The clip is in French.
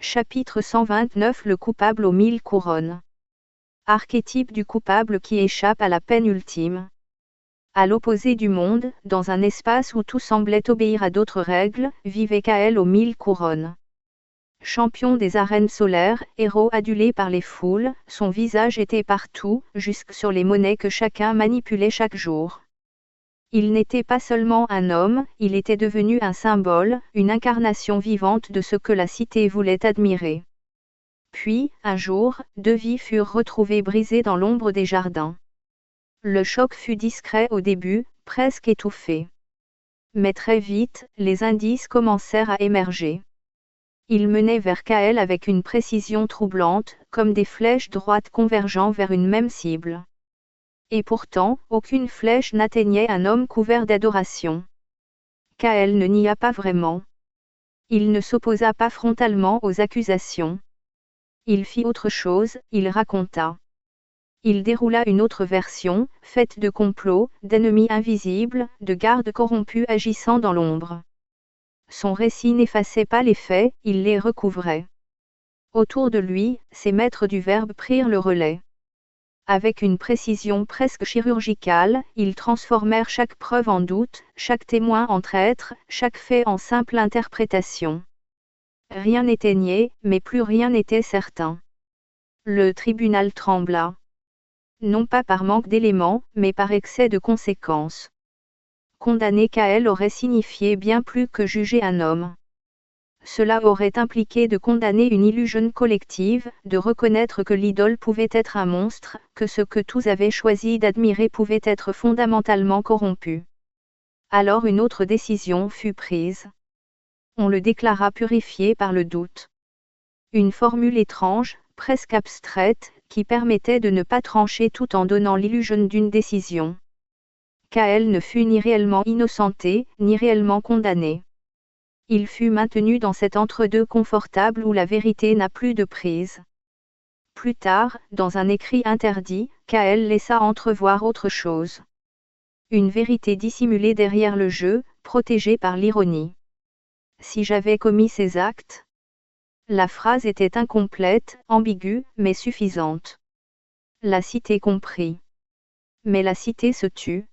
Chapitre 129 Le coupable aux 1000 couronnes. Archétype du coupable qui échappe à la peine ultime. À l'opposé du monde, dans un espace où tout semblait obéir à d'autres règles, vivait Kael aux 1000 couronnes. Champion des arènes solaires, héros adulé par les foules, son visage était partout, jusque sur les monnaies que chacun manipulait chaque jour. Il n'était pas seulement un homme, il était devenu un symbole, une incarnation vivante de ce que la cité voulait admirer. Puis, un jour, 2 vies furent retrouvées brisées dans l'ombre des jardins. Le choc fut discret au début, presque étouffé. Mais très vite, les indices commencèrent à émerger. Ils menaient vers Kael avec une précision troublante, comme des flèches droites convergeant vers une même cible. Et pourtant, aucune flèche n'atteignait un homme couvert d'adoration. Kael ne nia pas vraiment. Il ne s'opposa pas frontalement aux accusations. Il fit autre chose, il raconta. Il déroula une autre version, faite de complots, d'ennemis invisibles, de gardes corrompus agissant dans l'ombre. Son récit n'effaçait pas les faits, il les recouvrait. Autour de lui, ses maîtres du verbe prirent le relais. Avec une précision presque chirurgicale, ils transformèrent chaque preuve en doute, chaque témoin en traître, chaque fait en simple interprétation. Rien n'était nié, mais plus rien n'était certain. Le tribunal trembla. Non pas par manque d'éléments, mais par excès de conséquences. Condamner Kael aurait signifié bien plus que juger un homme. Cela aurait impliqué de condamner une illusion collective, de reconnaître que l'idole pouvait être un monstre, que ce que tous avaient choisi d'admirer pouvait être fondamentalement corrompu. Alors une autre décision fut prise. On le déclara purifié par le doute. Une formule étrange, presque abstraite, qui permettait de ne pas trancher tout en donnant l'illusion d'une décision. Kael ne fut ni réellement innocenté, ni réellement condamné. Il fut maintenu dans cet entre-deux confortable où la vérité n'a plus de prise. Plus tard, dans un écrit interdit, Kael laissa entrevoir autre chose. Une vérité dissimulée derrière le jeu, protégée par l'ironie. Si j'avais commis ces actes? La phrase était incomplète, ambiguë, mais suffisante. La cité comprit. Mais la cité se tut.